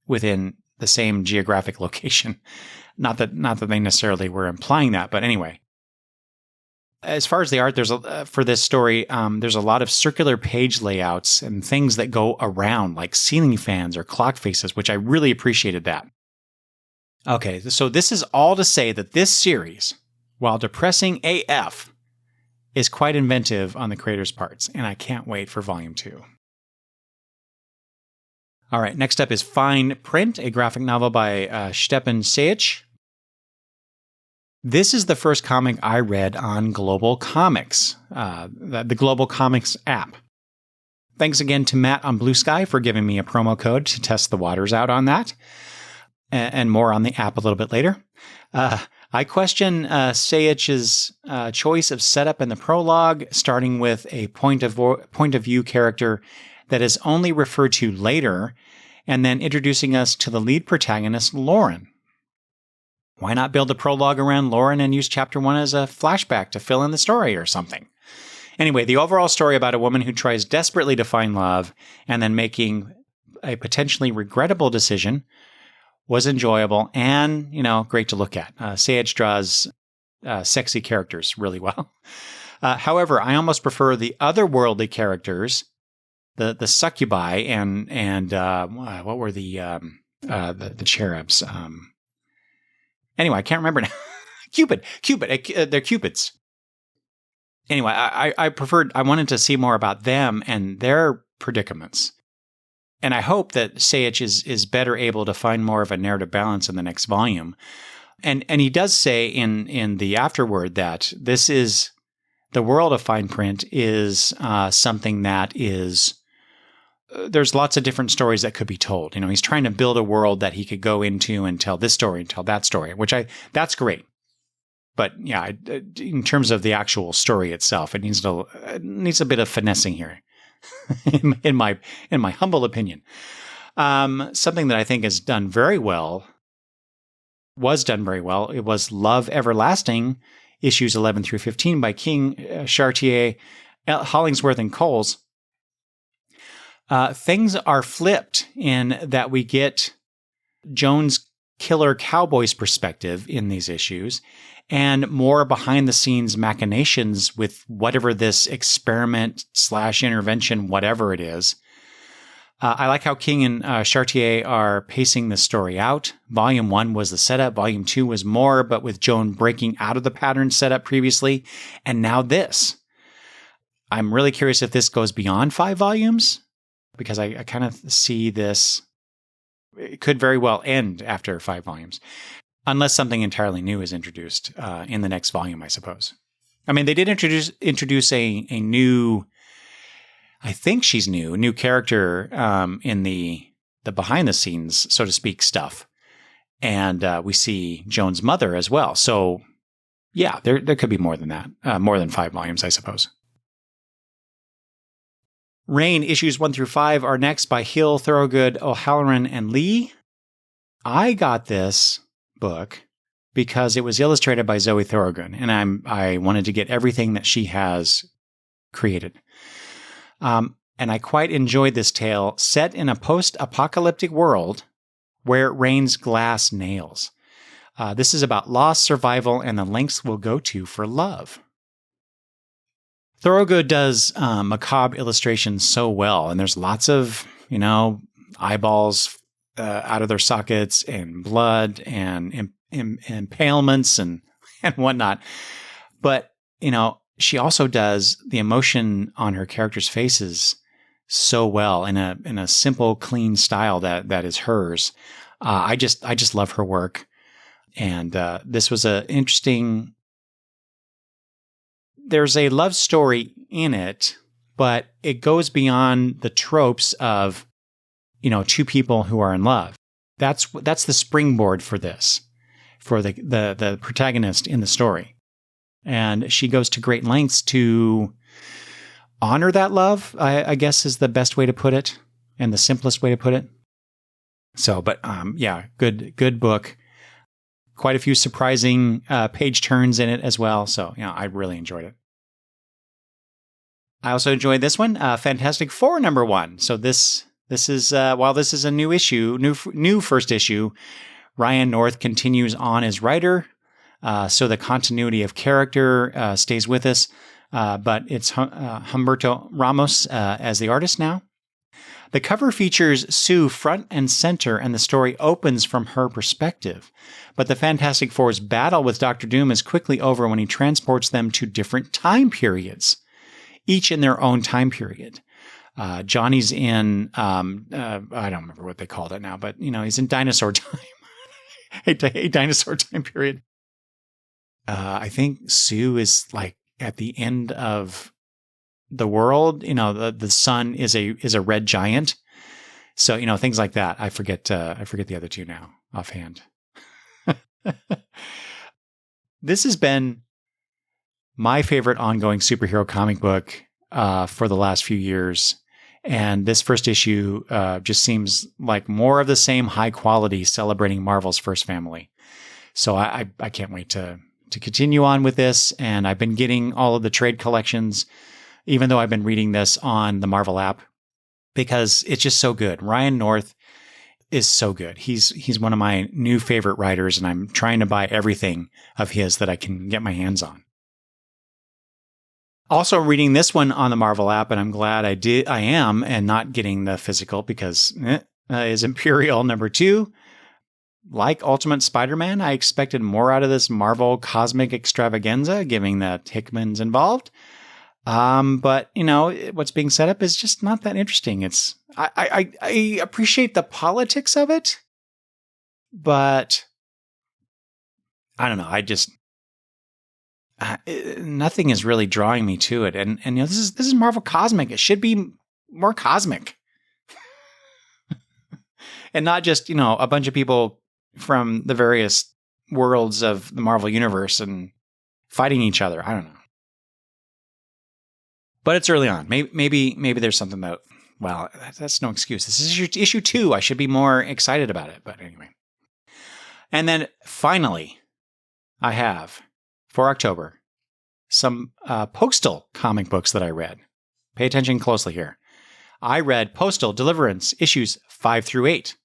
within the same geographic location. Not that they necessarily were implying that, but anyway. As far as the art, for this story, there's a lot of circular page layouts and things that go around, like ceiling fans or clock faces, which I really appreciated that. Okay, so this is all to say that this series, while depressing AF, is quite inventive on the creator's parts, and I can't wait for Volume 2. All right, next up is Fine Print, a graphic novel by Stephen Sept. This is the first comic I read on Global Comics, the Global Comics app. Thanks again to Matt on Blue Sky for giving me a promo code to test the waters out on that, and more on the app a little bit later. I question Sayach's choice of setup in the prologue, starting with a point of view character that is only referred to later, and then introducing us to the lead protagonist, Lauren. Why not build a prologue around Lauren and use Chapter 1 as a flashback to fill in the story or something? Anyway, the overall story about a woman who tries desperately to find love and then making a potentially regrettable decision was enjoyable and, great to look at. Sayach draws sexy characters really well. However, I almost prefer the otherworldly characters, the succubi and what were the cherubs? Anyway, I can't remember now. Cupid. They're cupids. Anyway, I wanted to see more about them and their predicaments. And I hope that Sayach is better able to find more of a narrative balance in the next volume. And he does say in the afterword that this is the world of Fine Print is something that is there's lots of different stories that could be told. He's trying to build a world that he could go into and tell this story and tell that story, that's great. But yeah, in terms of the actual story itself, it needs a bit of finessing here. in my humble opinion. Something that I think was done very well. It was Love Everlasting, issues 11 through 15 by King, Chartier, Hollingsworth, and Coles. Things are flipped in that we get Joan's killer cowboy's perspective in these issues and more behind the scenes machinations with whatever this experiment / intervention, whatever it is. I like how King and Chartier are pacing the story out. Volume 1 was the setup. Volume 2 was more, but with Joan breaking out of the pattern set up previously. And now this. I'm really curious if this goes beyond 5 volumes, because I kind of see this. It could very well end after 5 volumes, unless something entirely new is introduced in the next volume, I suppose. I mean, they did introduce a new... I think she's new character in the behind the scenes, so to speak, stuff. And we see Joan's mother as well. So yeah, there could be more than that. More than 5 volumes, I suppose. Reign, issues 1 through 5 are next by Hill, Thorogood, O'Halloran, and Lee. I got this book because it was illustrated by Zoe Thorogood, and I wanted to get everything that she has created. And I quite enjoyed this tale, set in a post-apocalyptic world where it rains glass nails. This is about loss, survival, and the lengths we'll go to for love. Thorogood does macabre illustrations so well, and there's lots of, eyeballs out of their sockets, and blood, and impalements, and whatnot. But, she also does the emotion on her characters' faces so well in a simple, clean style that is hers. I just love her work, and this was a interesting. There's a love story in it, but it goes beyond the tropes of, two people who are in love. That's the springboard for this, for the protagonist in the story. And she goes to great lengths to honor that love, I guess is the best way to put it, and the simplest way to put it. So, but good book. Quite a few surprising page turns in it as well. So, I really enjoyed it. I also enjoyed this one, Fantastic Four #1. So this is while this is a new issue, new first issue, Ryan North continues on as writer. So the continuity of character stays with us, but it's Humberto Ramos as the artist now. The cover features Sue front and center, and the story opens from her perspective. But the Fantastic Four's battle with Doctor Doom is quickly over when he transports them to different time periods, each in their own time period. Johnny's in, I don't remember what they called it now, but, he's in dinosaur time, a dinosaur time period. I think Sue is like at the end of the world. The sun is a red giant. So, things like that. I forget the other two now offhand. This has been my favorite ongoing superhero comic book for the last few years. And this first issue just seems like more of the same high quality, celebrating Marvel's first family. So I can't wait to continue on with this. And I've been getting all of the trade collections, even though I've been reading this on the Marvel app, because it's just so good. Ryan North is so good. He's one of my new favorite writers, and I'm trying to buy everything of his that I can get my hands on. Also reading this one on the Marvel app, and I'm glad I am, and not getting the physical, because is Imperial #2. Like Ultimate Spider-Man, I expected more out of this Marvel cosmic extravaganza, given that Hickman's involved. But what's being set up is just not that interesting. I appreciate the politics of it, but I don't know. Nothing is really drawing me to it. And this is Marvel cosmic. It should be more cosmic, and not just a bunch of people from the various worlds of the Marvel universe and fighting each other. I don't know. But it's early on. Maybe there's something that well, that's no excuse. This is issue 2. I should be more excited about it. But anyway. And then finally, I have, for October, some Postal comic books that I read. Pay attention closely here. I read Postal Deliverance issues 5 through 8.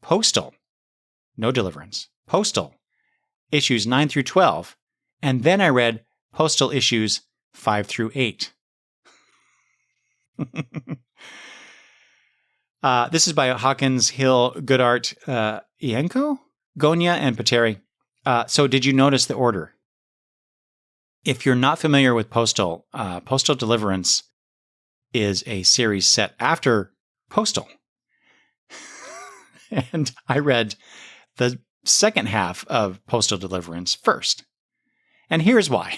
Postal, no Deliverance. Postal issues 9 through 12. And then I read Postal issues 5 through 8. This is by Hawkins, Hill, Goodart, Ienko, Gonya, and Pateri. So did you notice the order? If you're not familiar with Postal, Postal Deliverance is a series set after Postal. And I read the second half of Postal Deliverance first. And here's why.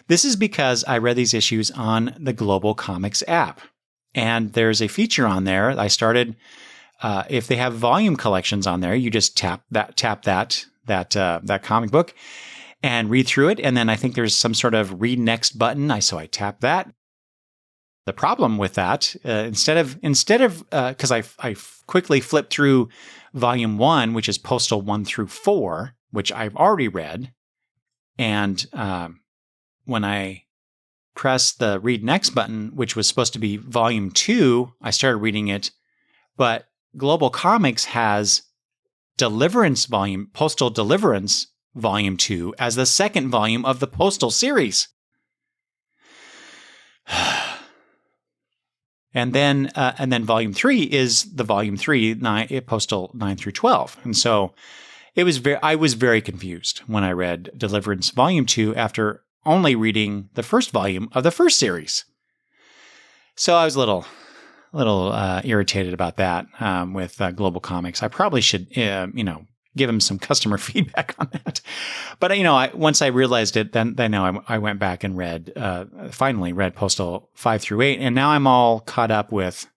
This is because I read these issues on the Global Comics app. And there's a feature on there. I started, if they have volume collections on there, you just tap that comic book and read through it. And then I think there's some sort of read next button. So I tap that. The problem with that, instead of because I quickly flipped through volume 1, which is Postal 1 through 4, which I've already read. And when I pressed the read next button, which was supposed to be volume 2, I started reading it. But Global Comics has Postal Deliverance volume 2 as the second volume of the Postal series. And then volume 3 is the volume 3, Postal 9 through 12. And so I was very confused when I read Deliverance volume 2 after only reading the first volume of the first series. So I was a little irritated about that with Global Comics. I probably should, give them some customer feedback on that. But once I realized it, then I went back and finally read Postal 5 through 8, and now I'm all caught up with.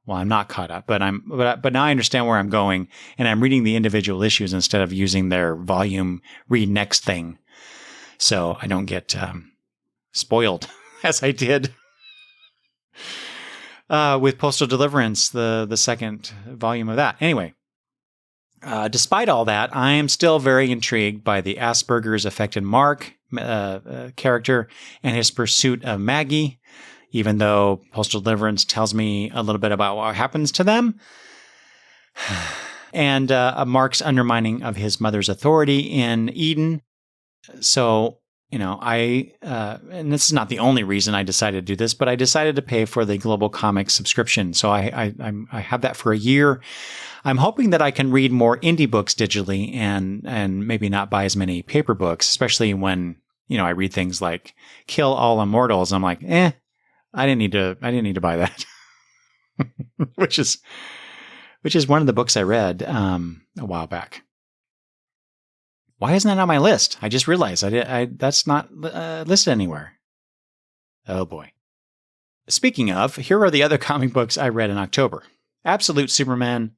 Well, I'm not caught up, but now I understand where I'm going, and I'm reading the individual issues instead of using their volume read next thing, so I don't get spoiled as I did with Postal Deliverance, the second volume of that. Anyway, despite all that, I am still very intrigued by the Asperger's affected Mark character and his pursuit of Maggie. Even though Postal Deliverance tells me a little bit about what happens to them. And Mark's undermining of his mother's authority in Eden. So, and this is not the only reason I decided to do this, but I decided to pay for the Global Comics subscription. So I have that for a year. I'm hoping that I can read more indie books digitally and maybe not buy as many paper books, especially when, I read things like Kill All Immortals. I'm like, I didn't need to buy that, which is one of the books I read a while back. Why isn't that on my list? I just realized that's not listed anywhere. Oh boy. Speaking of, here are the other comic books I read in October: Absolute Superman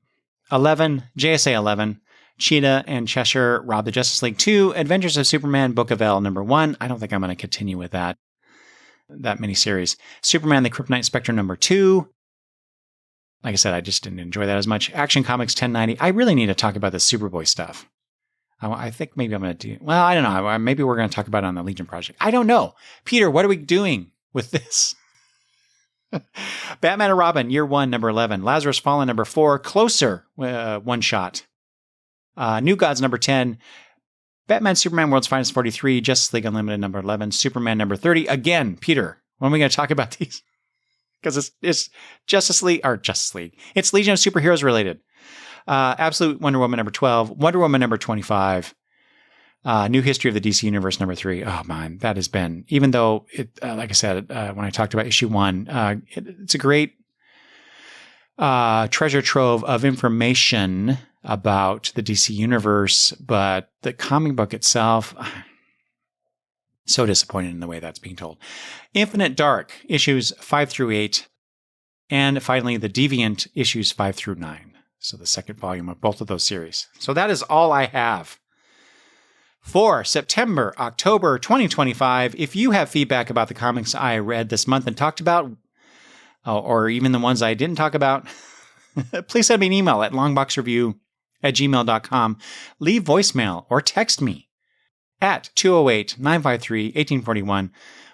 11, JSA 11, Cheetah and Cheshire Rob the Justice League 2, Adventures of Superman Book of L number 1. I don't think I'm going to continue with that miniseries. Superman the Kryptonite Spectre number 2. Like I said, I just didn't enjoy that as much. Action Comics 1090. I really need to talk about the Superboy stuff. I think maybe I'm going to do. Well, I don't know. Maybe we're going to talk about it on the Legion Project. I don't know. Peter, what are we doing with this? Batman and Robin, Year 1, number 11. Lazarus Fallen, number 4. Closer, one shot. New Gods, number 10. Batman, Superman, World's Finest, 43. Justice League Unlimited, number 11. Superman, number 30. Again, Peter, when are we going to talk about these? Because it's Justice League. It's Legion of Superheroes related. Absolute Wonder Woman, number 12. Wonder Woman, number 25. New History of the DC Universe, number 3. Oh, man, that has been, even though, like I said, when I talked about issue 1, it's a great treasure trove of information about the DC Universe, but the comic book itself, so disappointed in the way that's being told. Infinite Dark, issues 5 through 8, and finally the Deviant, issues 5 through 9. So the second volume of both of those series. So that is all I have for September, October 2025. If you have feedback about the comics I read this month and talked about, or even the ones I didn't talk about, please send me an email at longboxreview@gmail.com. Leave voicemail or text me at 208-953-1841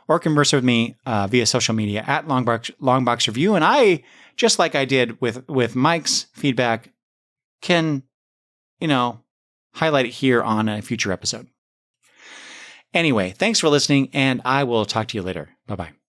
or converse with me via social media at Longbox Review. And I, just like I did with Mike's feedback, can, highlight it here on a future episode. Anyway, thanks for listening, and I will talk to you later. Bye-bye.